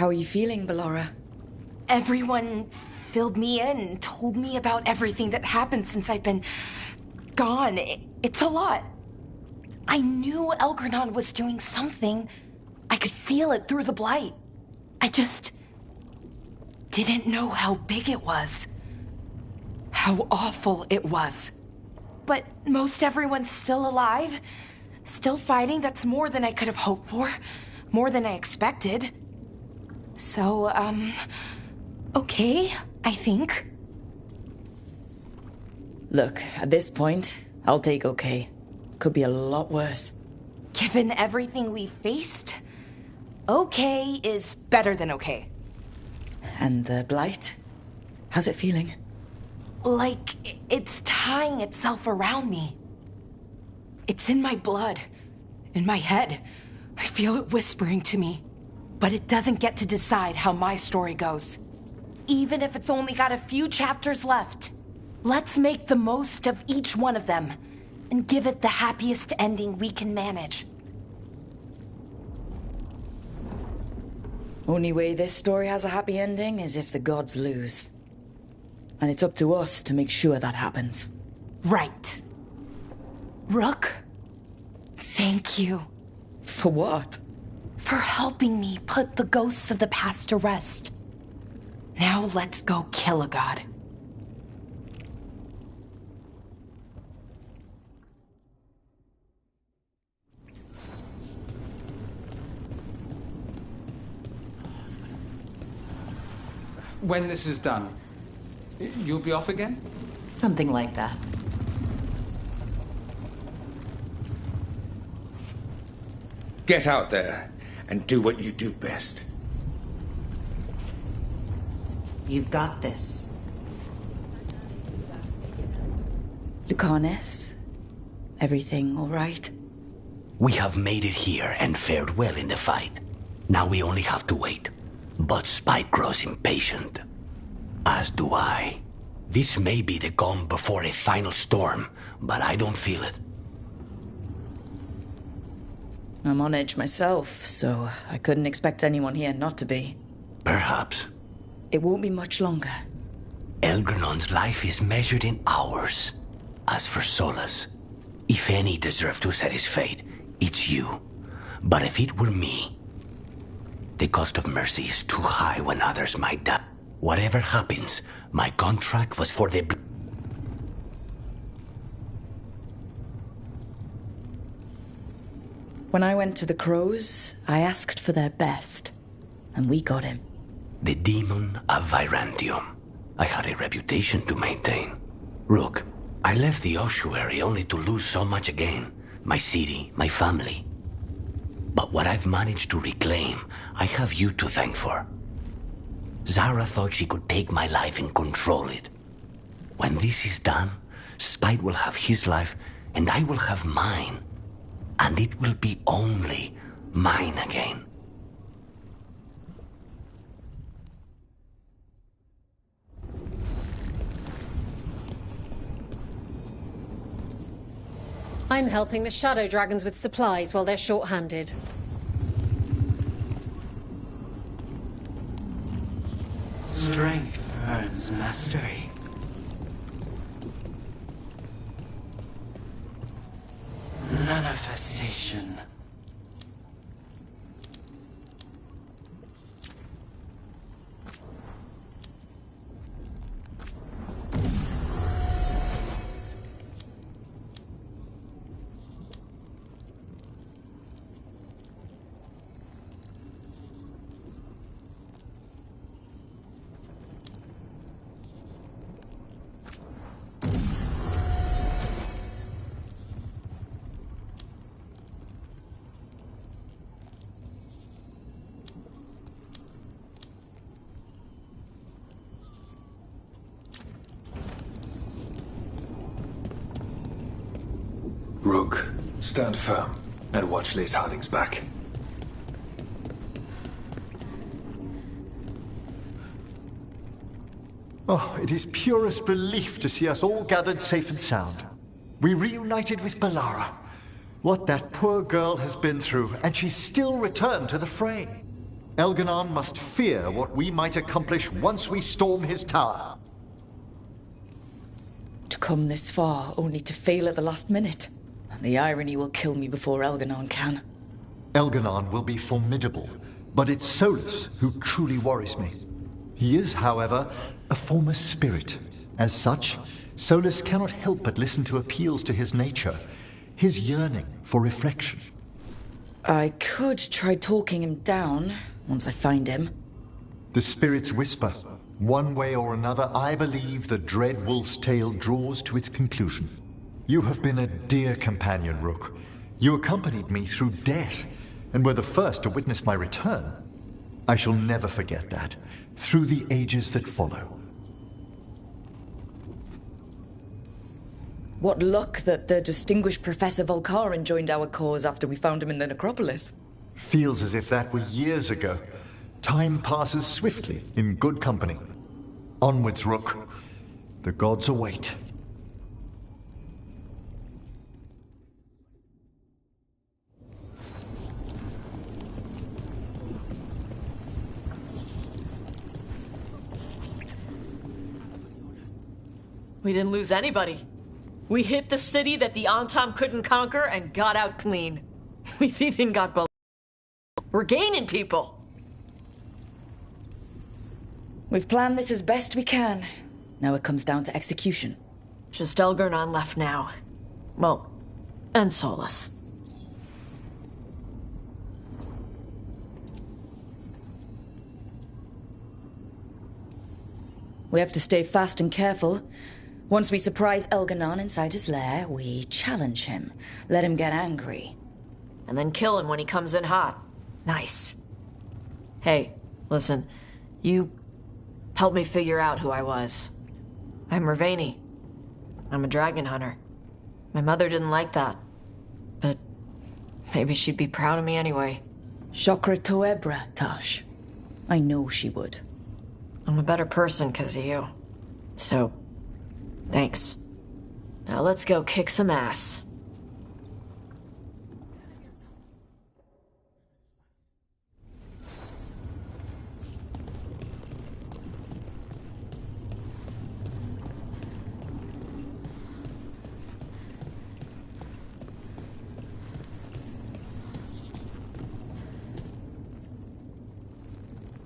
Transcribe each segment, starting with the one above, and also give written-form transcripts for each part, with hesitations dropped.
How are you feeling, Ballora? Everyone filled me in and told me about everything that happened since I've been gone. It's a lot. I knew Elgranon was doing something. I could feel it through the blight. I just didn't know how big it was. How awful it was. But most everyone's still alive. Still fighting. That's more than I could have hoped for. More than I expected. So, okay, I think. Look, at this point, I'll take okay. Could be a lot worse. Given everything we faced, okay is better than okay. And the blight? How's it feeling? Like it's tying itself around me. It's in my blood, in my head. I feel it whispering to me. But it doesn't get to decide how my story goes. Even if it's only got a few chapters left. Let's make the most of each one of them and give it the happiest ending we can manage. Only way this story has a happy ending is if the gods lose. And it's up to us to make sure that happens. Right. Rook, thank you. For what? For helping me put the ghosts of the past to rest. Now let's go kill a god. When this is done, you'll be off again? Something like that. Get out there and do what you do best. You've got this. Lucanus? Everything all right? We have made it here and fared well in the fight. Now we only have to wait. But Spike grows impatient. As do I. This may be the calm before a final storm, but I don't feel it. I'm on edge myself, so I couldn't expect anyone here not to be. Perhaps. It won't be much longer. Elgranon's life is measured in hours. As for Solas, if any deserve to set his fate, it's you. But if it were me, the cost of mercy is too high when others might die. Whatever happens, my contract was for the... When I went to the Crows, I asked for their best, and we got him. The demon of Virantium. I had a reputation to maintain. Rook, I left the ossuary only to lose so much again. My city, my family. But what I've managed to reclaim, I have you to thank for. Zara thought she could take my life and control it. When this is done, Spite will have his life, and I will have mine. And it will be only mine again. I'm helping the Shadow Dragons with supplies while they're short-handed. Strength earns mastery. Manifestation. Rook, stand firm and watch Lace Harding's back. Oh, it is purest relief to see us all gathered safe and sound. We reunited with Ballora. What that poor girl has been through, and she's still returned to the fray. Elganon must fear what we might accomplish once we storm his tower. To come this far, only to fail at the last minute. And the irony will kill me before Elganon can. Elganon will be formidable, but it's Solus who truly worries me. He is, however, a former spirit. As such, Solus cannot help but listen to appeals to his nature, his yearning for reflection. I could try talking him down once I find him. The spirits whisper. One way or another, I believe the dread wolf's tale draws to its conclusion. You have been a dear companion, Rook. You accompanied me through death, and were the first to witness my return. I shall never forget that, through the ages that follow. What luck that the distinguished Professor Volcarin joined our cause after we found him in the necropolis. Feels as if that were years ago. Time passes swiftly in good company. Onwards, Rook. The gods await. We didn't lose anybody. We hit the city that the Antam couldn't conquer and got out clean. We've even got both. We're gaining people. We've planned this as best we can. Now it comes down to execution. Just Elgarnon left now. Well, and Solus. We have to stay fast and careful. Once we surprise Elganon inside his lair, we challenge him, let him get angry. And then kill him when he comes in hot. Nice. Hey, listen, you helped me figure out who I was. I'm Ravani. I'm a dragon hunter. My mother didn't like that, but maybe she'd be proud of me anyway. Chakra Toebra, Tash. I know she would. I'm a better person because of you. So, thanks. Now let's go kick some ass.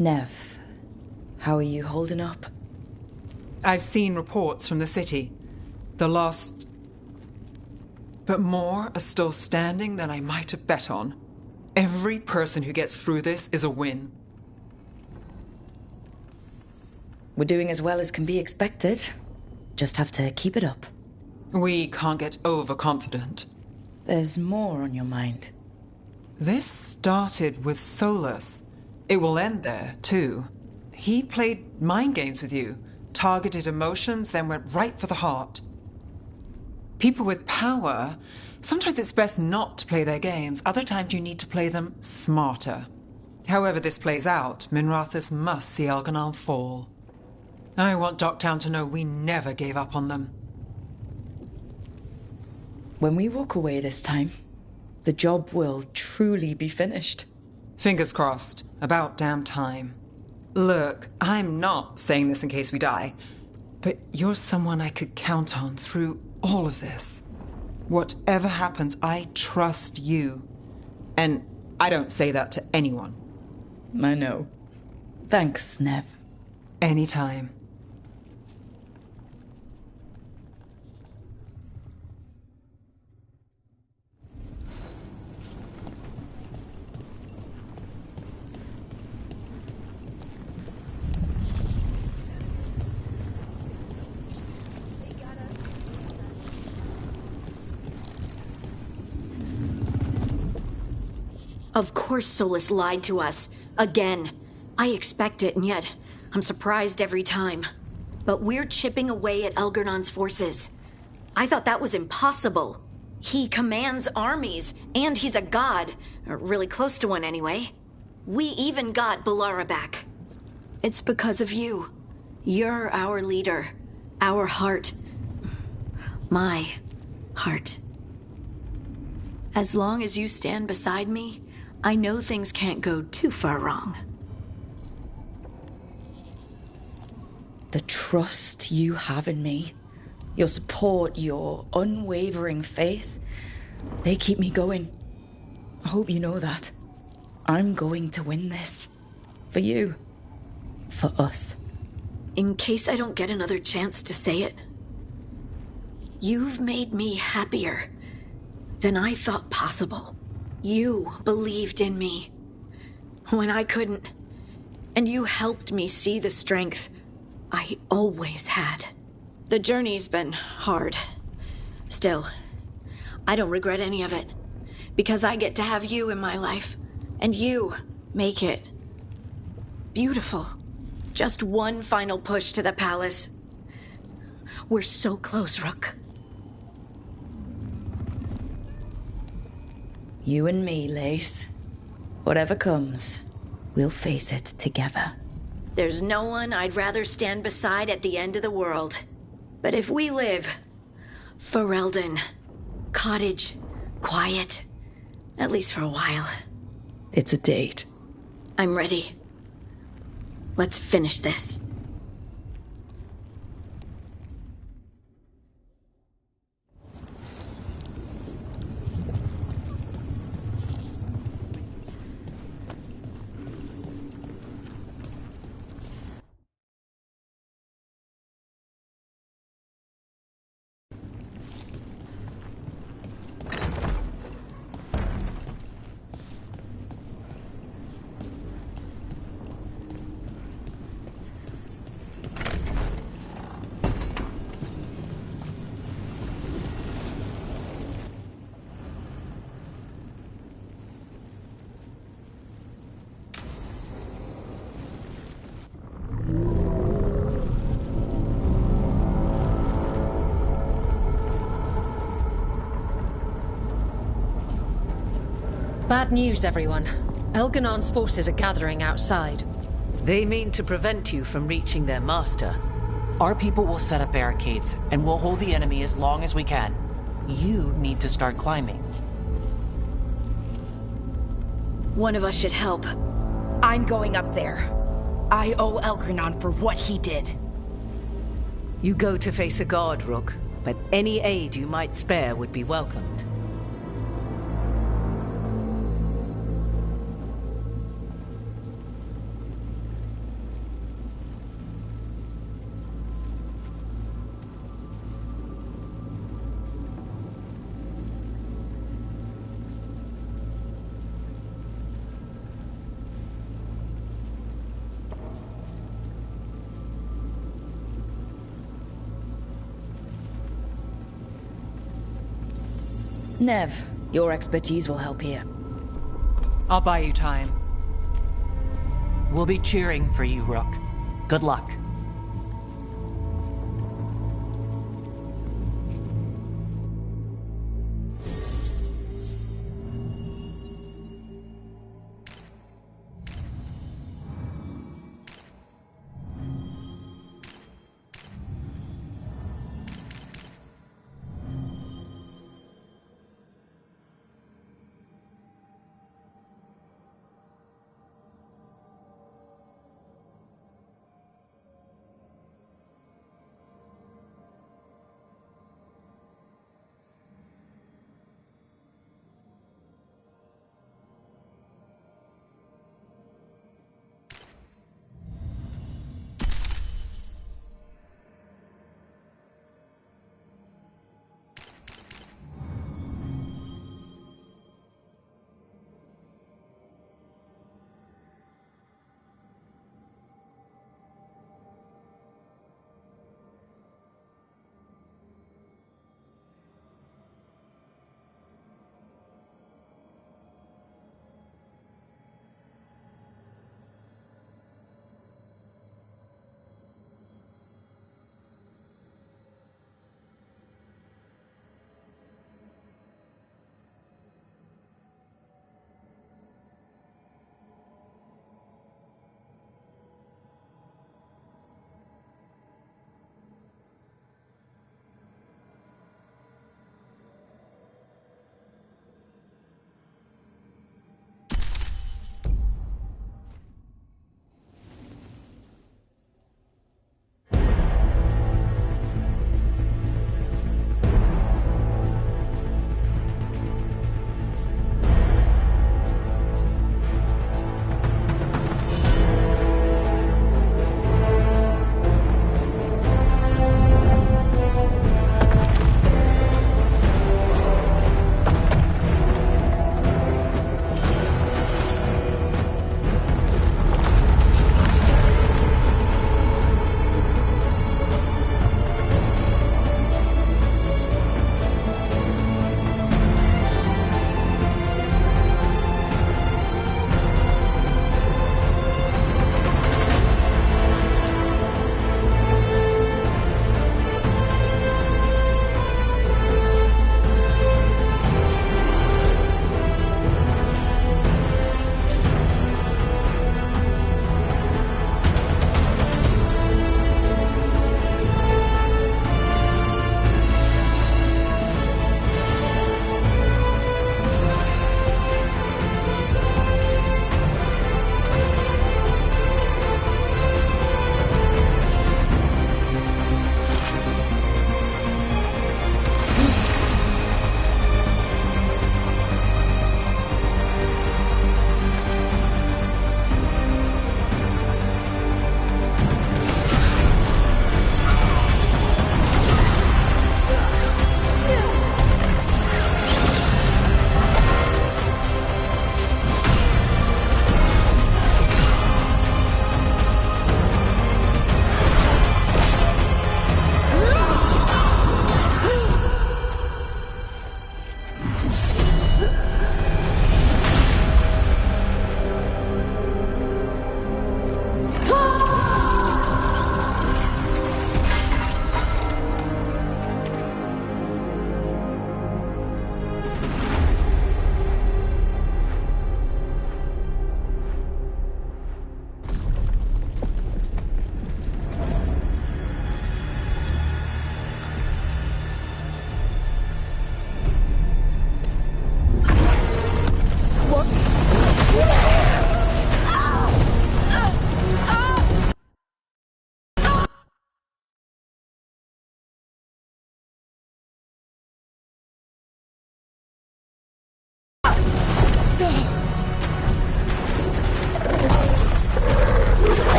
Nev, how are you holding up? I've seen reports from the city. The lost... But more are still standing than I might have bet on. Every person who gets through this is a win. We're doing as well as can be expected. Just have to keep it up. We can't get overconfident. There's more on your mind. This started with Solus. It will end there, too. He played mind games with you, targeted emotions, then went right for the heart. People with power, sometimes it's best not to play their games. Other times you need to play them smarter. However this plays out, Minrathous must see Elganon fall. I want Docktown to know we never gave up on them. When we walk away this time, the job will truly be finished. Fingers crossed. About damn time. Look, I'm not saying this in case we die, but you're someone I could count on through all of this. Whatever happens, I trust you. And I don't say that to anyone. I know. Thanks, Nev. Anytime. Of course Solus lied to us. Again. I expect it, and yet I'm surprised every time. But we're chipping away at Elgarnon's forces. I thought that was impossible. He commands armies, and he's a god. Or really close to one, anyway. We even got Balara back. It's because of you. You're our leader. Our heart. My heart. As long as you stand beside me, I know things can't go too far wrong. The trust you have in me, your support, your unwavering faith, they keep me going. I hope you know that. I'm going to win this. For you. For us. In case I don't get another chance to say it, you've made me happier than I thought possible. You believed in me when I couldn't, and you helped me see the strength I always had. The journey's been hard. Still, I don't regret any of it, because I get to have you in my life, and you make it beautiful. Just one final push to the palace. We're so close, Rook. You and me, Lace. Whatever comes, we'll face it together. There's no one I'd rather stand beside at the end of the world. But if we live, Ferelden, cottage, quiet, at least for a while. It's a date. I'm ready. Let's finish this. Bad news, everyone. Elganon's forces are gathering outside. They mean to prevent you from reaching their master. Our people will set up barricades, and we'll hold the enemy as long as we can. You need to start climbing. One of us should help. I'm going up there. I owe Elgranon for what he did. You go to face a guard, Rook, but any aid you might spare would be welcomed. Nev, your expertise will help here. I'll buy you time. We'll be cheering for you, Rook. Good luck.